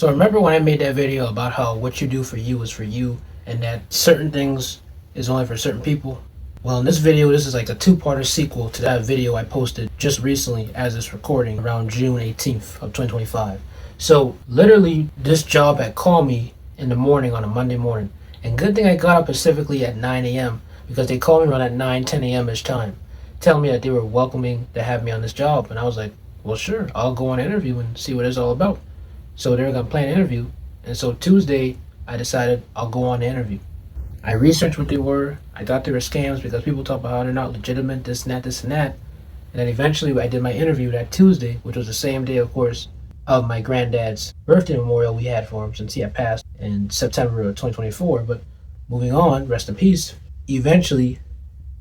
So remember when I made that video about how what you do for you is for you and that certain things is only for certain people? Well, in this video, this is like a two-parter sequel to that video I posted just recently as this recording around June 18th of 2025. So literally this job had called me in the morning on a Monday morning. And good thing I got up specifically at 9 a.m. because they called me around at 9, 10 a.m. ish time, telling me that they were welcoming to have me on this job. And I was like, well, sure, I'll go on an interview and see what it's all about. So they were going to plan an interview. And so Tuesday, I decided I'll go on the interview. I researched what they were. I thought they were scams because people talk about how they're not legitimate, this and that, this and that. And then eventually I did my interview that Tuesday, which was the same day, of course, of my granddad's birthday memorial we had for him since he had passed in September of 2024. But moving on, rest in peace. Eventually,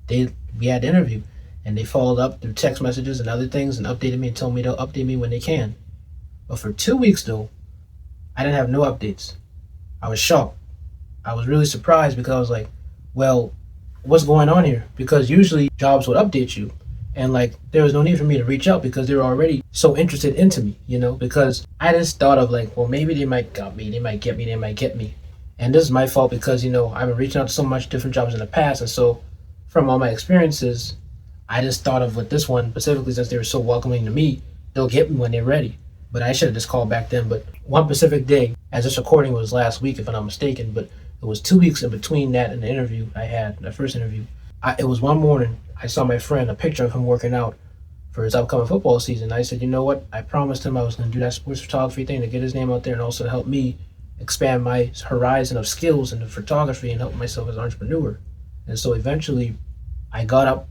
we had the interview, and they followed up through text messages and other things and updated me and told me they'll update me when they can. But for 2 weeks, though, I didn't have no updates. I was shocked. I was really surprised because I was like, well, what's going on here? Because usually jobs would update you. And like, there was no need for me to reach out because they were already so interested into me, because I just thought of like, well, maybe they might got me, they might get me. And this is my fault because, I've been reaching out to so much different jobs in the past. And so from all my experiences, I just thought of with this one, specifically since they were so welcoming to me, they'll get me when they're ready. But I should have just called back then. But one specific day, as this recording was last week, if I'm not mistaken, but it was 2 weeks in between that and the interview I had, the first interview. It was one morning, I saw my friend, a picture of him working out for his upcoming football season. I said, you know what? I promised him I was going to do that sports photography thing to get his name out there and also to help me expand my horizon of skills into photography and help myself as an entrepreneur. And so eventually I got up,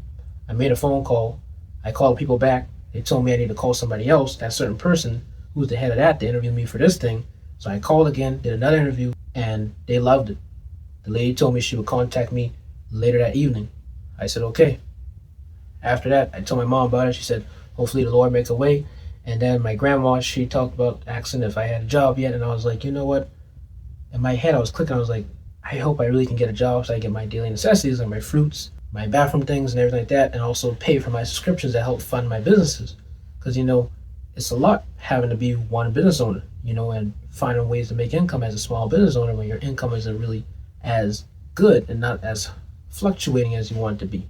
I made a phone call, I called people back. They told me I need to call somebody else, that certain person who was the head of that to interview me for this thing. So I called again, did another interview, and they loved it. The lady told me she would contact me later that evening. I said, okay. After that, I told my mom about it. She said, hopefully the Lord makes a way. And then my grandma, she talked about asking if I had a job yet. And I was like, you know what? In my head, I was clicking. I was like, I hope I really can get a job so I get my daily necessities, like my fruits, my bathroom things and everything like that, and also pay for my subscriptions that help fund my businesses. Because, it's a lot having to be one business owner, and finding ways to make income as a small business owner when your income isn't really as good and not as fluctuating as you want it to be,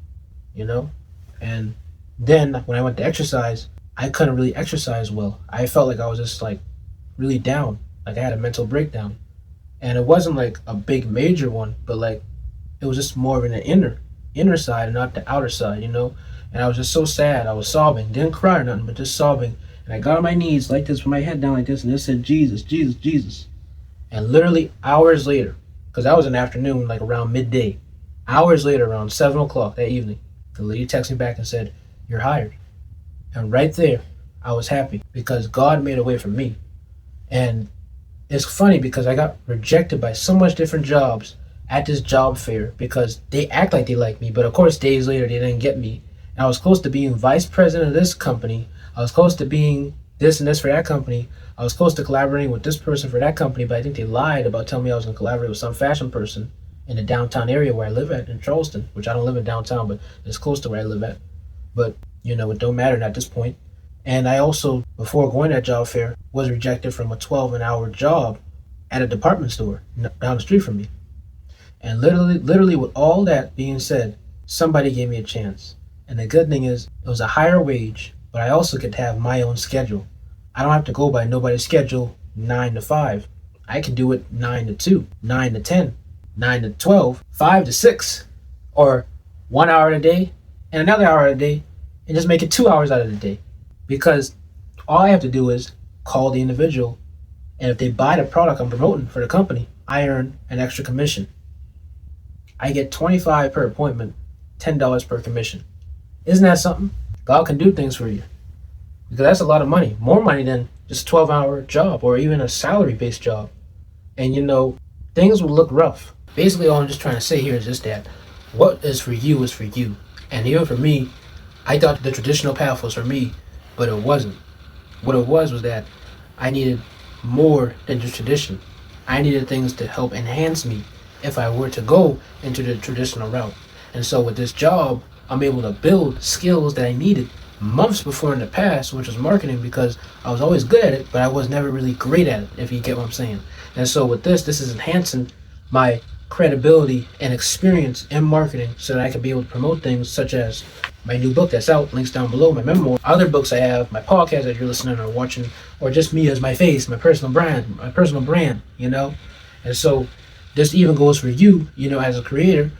And then when I went to exercise, I couldn't really exercise well. I felt like I was just like really down, like I had a mental breakdown. And it wasn't like a big major one, but like it was just more of an inner side and not the outer side, And I was just so sad. I was sobbing, didn't cry or nothing, but just sobbing. And I got on my knees like this with my head down like this and just said, Jesus, Jesus, Jesus. And literally hours later, because that was an afternoon, like around midday, hours later, around 7 o'clock that evening, the lady texted me back and said, you're hired. And right there, I was happy because God made a way for me. And it's funny because I got rejected by so much different jobs at this job fair because they act like they like me. But of course, days later, they didn't get me. And I was close to being vice president of this company. I was close to being this and this for that company. I was close to collaborating with this person for that company, but I think they lied about telling me I was going to collaborate with some fashion person in the downtown area where I live at in Charleston, which I don't live in downtown, but it's close to where I live at. But, it don't matter at this point. And I also, before going to that job fair, was rejected from a 12-hour job at a department store down the street from me. And literally with all that being said, somebody gave me a chance. And the good thing is, it was a higher wage, but I also get to have my own schedule. I don't have to go by nobody's schedule 9 to 5. I can do it 9 to 2, 9 to 10, 9 to 12, 5 to 6, or 1 hour a day and another hour a day, and just make it 2 hours out of the day. Because all I have to do is call the individual, and if they buy the product I'm promoting for the company, I earn an extra commission. I get $25 per appointment, $10 per commission. Isn't that something? God can do things for you. Because that's a lot of money. More money than just a 12-hour job or even a salary-based job. And things will look rough. Basically, all I'm just trying to say here is just that what is for you is for you. And even for me, I thought the traditional path was for me, but it wasn't. What it was that I needed more than just tradition. I needed things to help enhance me if I were to go into the traditional route. And so with this job, I'm able to build skills that I needed months before in the past, which was marketing, because I was always good at it, but I was never really great at it, if you get what I'm saying. And so with this is enhancing my credibility and experience in marketing so that I can be able to promote things such as my new book that's out, links down below, my memoir, other books I have, my podcast that you're listening or watching, or just me as my face, my personal brand, you know? And so this even goes for you, you know, as a creator,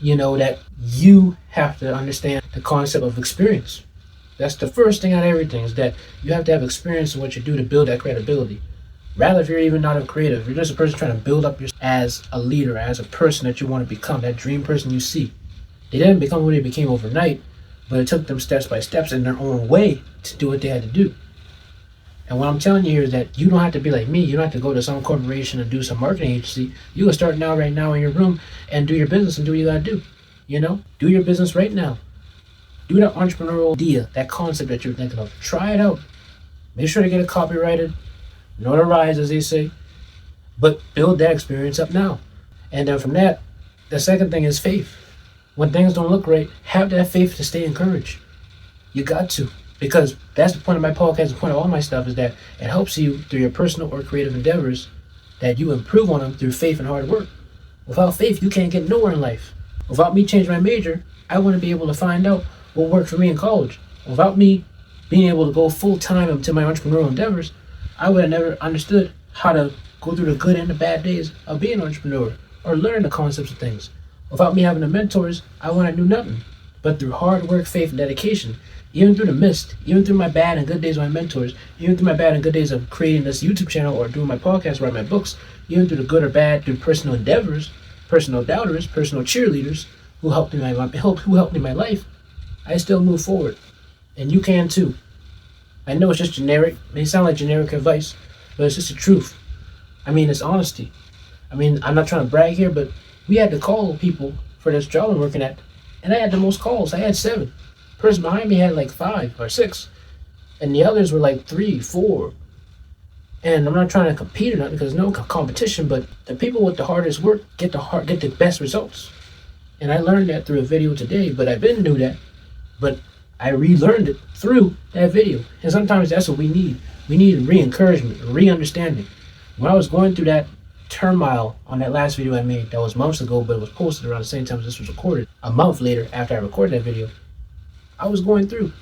you know, that you have to understand the concept of experience. That's the first thing out of everything, is that you have to have experience in what you do to build that credibility. Rather, if you're even not a creative, you're just a person trying to build up yourself as a leader, as a person that you want to become, that dream person you see. They didn't become who they became overnight, but it took them steps by steps in their own way to do what they had to do. And what I'm telling you here is that you don't have to be like me. You don't have to go to some corporation and do some marketing agency. You can start now, right now in your room, and do your business and do what you gotta do. You know, do your business right now. Do that entrepreneurial idea, that concept that you're thinking of. Try it out. Make sure to get it copyrighted, notarized, as they say, but build that experience up now. And then from that, the second thing is faith. When things don't look right, have that faith to stay encouraged. You got to, because that's the point of my podcast, the point of all my stuff, is that it helps you through your personal or creative endeavors, that you improve on them through faith and hard work. Without faith, you can't get nowhere in life. Without me changing my major, I wouldn't be able to find out what worked for me in college. Without me being able to go full time into my entrepreneurial endeavors, I would have never understood how to go through the good and the bad days of being an entrepreneur or learn the concepts of things. Without me having the mentors, I wouldn't do nothing. But through hard work, faith, and dedication, even through the mist, even through my bad and good days with my mentors, even through my bad and good days of creating this YouTube channel or doing my podcast, write my books, even through the good or bad, through personal endeavors, personal doubters, personal cheerleaders who helped me in my life, I still move forward. And you can too. I know it's just generic. It may sound like generic advice, but it's just the truth. I mean, it's honesty. I mean, I'm not trying to brag here, but we had to call people for this job I'm working at, and I had the most calls. I had 7. The person behind me had like 5 or 6, and the others were like 3, 4. And I'm not trying to compete or nothing, because there's no competition, but the people with the hardest work get the best results. And I learned that through a video today, but I didn't do that. But I relearned it through that video. And sometimes that's what we need. We need re-encouragement, re-understanding. When I was going through that turmoil on that last video I made, that was months ago, but it was posted around the same time as this was recorded, a month later after I recorded that video, I was going through,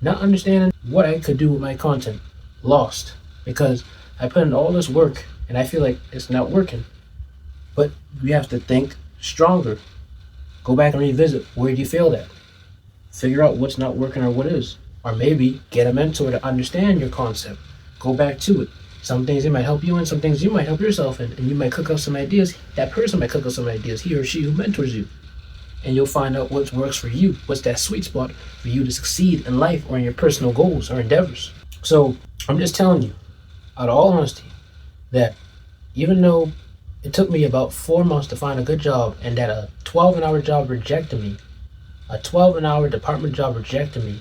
not understanding what I could do with my content, lost, because I put in all this work and I feel like it's not working. But we have to think stronger. Go back and revisit, where did you fail at? Figure out what's not working or what is. Or maybe get a mentor to understand your concept. Go back to it. Some things they might help you in, some things you might help yourself in, and you might cook up some ideas. That person might cook up some ideas, he or she who mentors you. And you'll find out what works for you, what's that sweet spot for you to succeed in life or in your personal goals or endeavors. So I'm just telling you, out of all honesty, that even though it took me about 4 months to find a good job, and that a 12-hour job rejected me, a 12-hour department job rejected me,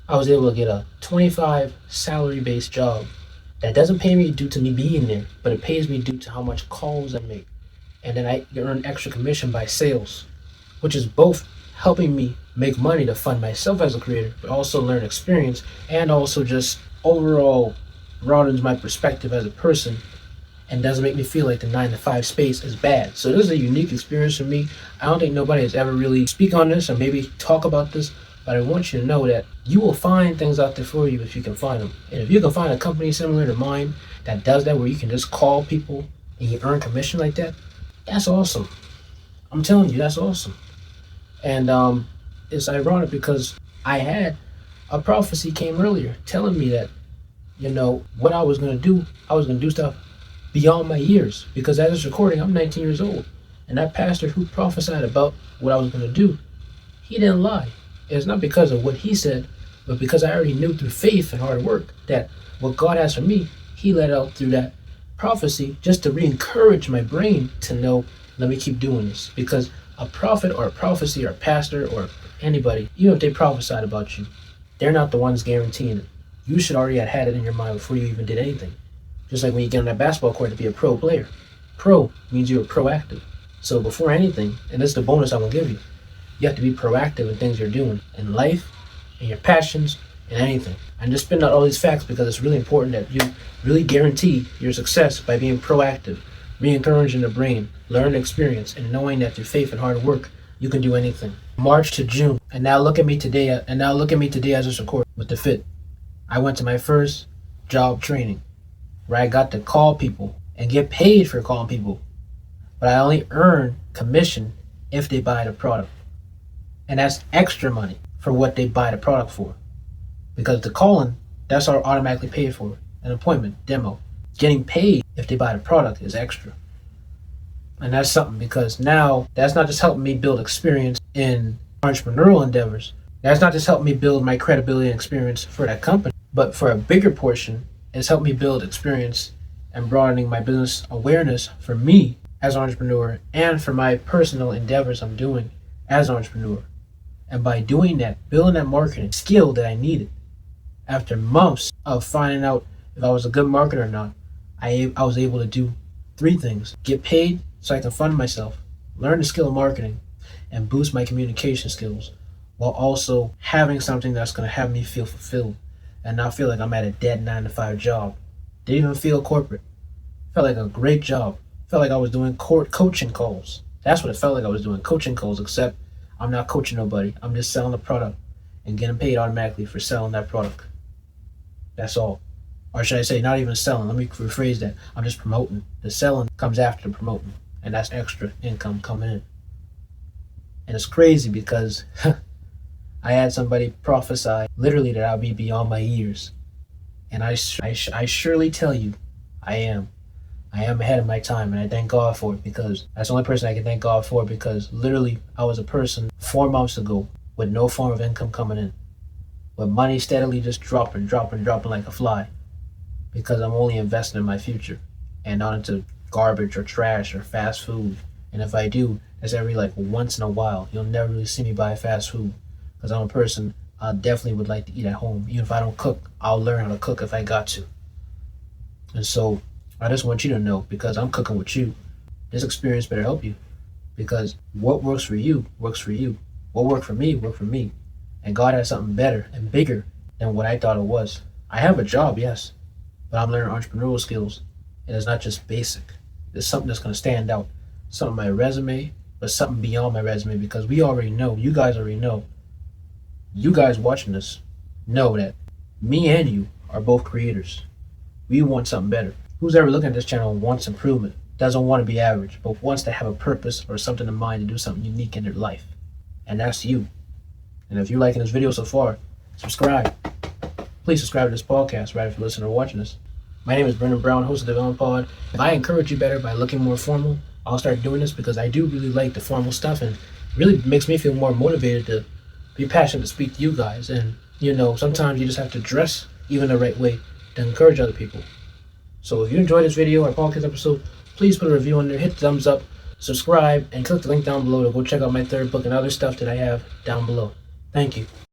I was able to get a 25 salary-based job that doesn't pay me due to me being there, but it pays me due to how much calls I make. And then I earn extra commission by sales, which is both helping me make money to fund myself as a creator, but also learn experience, and also just overall broadens my perspective as a person and doesn't make me feel like the 9-to-5 space is bad. So this is a unique experience for me. I don't think nobody has ever really speak on this or maybe talk about this, but I want you to know that you will find things out there for you if you can find them. And if you can find a company similar to mine that does that, where you can just call people and you earn commission like that, that's awesome. I'm telling you, that's awesome. And it's ironic because I had a prophecy came earlier telling me that, you know, what I was going to do stuff beyond my years. Because as it's recording, I'm 19 years old. And that pastor who prophesied about what I was going to do, he didn't lie. It's not because of what he said, but because I already knew through faith and hard work that what God has for me, he let out through that prophecy just to re-encourage my brain to know, let me keep doing this. Because a prophet or a prophecy or a pastor or anybody, even if they prophesied about you, they're not the ones guaranteeing it. You should already have had it in your mind before you even did anything. Just like when you get on that basketball court to be a pro player. Pro means you're proactive. So before anything, and this is the bonus I'm going to give you, you have to be proactive in things you're doing. In life, and your passions and anything. I'm just spitting out all these facts because it's really important that you really guarantee your success by being proactive, re-encouraging the brain, learn experience, and knowing that through faith and hard work, you can do anything. March to June, and now look at me today. As this record with the fit. I went to my first job training where I got to call people and get paid for calling people, but I only earn commission if they buy the product, and that's extra money for what they buy the product for. Because the calling, that's all automatically paid for. An appointment, demo. Getting paid if they buy the product is extra. And that's something because now that's not just helping me build experience in entrepreneurial endeavors. That's not just helping me build my credibility and experience for that company, but for a bigger portion, it's helped me build experience and broadening my business awareness for me as an entrepreneur and for my personal endeavors I'm doing as an entrepreneur. And by doing that, building that marketing skill that I needed, after months of finding out if I was a good marketer or not, I was able to do three things: get paid so I can fund myself, learn the skill of marketing, and boost my communication skills, while also having something that's going to have me feel fulfilled and not feel like I'm at a dead 9-to-5 job. Didn't even feel corporate. Felt like a great job. Felt like I was doing coaching calls. That's what it felt like I was doing, coaching calls, except I'm not coaching nobody. I'm just selling a product and getting paid automatically for selling that product. That's all. Or should I say, not even selling. Let me rephrase that. I'm just promoting. The selling comes after the promoting, and that's extra income coming in. And it's crazy because I had somebody prophesy literally that I'll be beyond my years. And I surely tell you, I am. I am ahead of my time, and I thank God for it, because that's the only person I can thank God for, because literally I was a person 4 months ago with no form of income coming in, with money steadily just dropping like a fly, because I'm only investing in my future and not into garbage or trash or fast food. And if I do, it's every like once in a while. You'll never really see me buy fast food, because I'm a person I definitely would like to eat at home. Even if I don't cook, I'll learn how to cook if I got to. And so I just want you to know, because I'm cooking with you, this experience better help you, because what works for you works for you. What worked for me worked for me. And God has something better and bigger than what I thought it was. I have a job, yes, but I'm learning entrepreneurial skills. And it's not just basic. There's something that's going to stand out. Something on my resume, but something beyond my resume, because we already know, you guys already know, you guys watching this know that me and you are both creators. We want something better. Who's ever looking at this channel and wants improvement, doesn't want to be average, but wants to have a purpose or something in mind to do something unique in their life? And that's you. And if you're liking this video so far, subscribe. Please subscribe to this podcast right if you're listening or watching this. My name is Brendan Brown, host of the Development Pod. If I encourage you better by looking more formal, I'll start doing this, because I do really like the formal stuff, and really makes me feel more motivated to be passionate to speak to you guys. And sometimes you just have to dress even the right way to encourage other people. So if you enjoyed this video or podcast episode, please put a review on there, hit the thumbs up, subscribe, and click the link down below to go check out my third book and other stuff that I have down below. Thank you.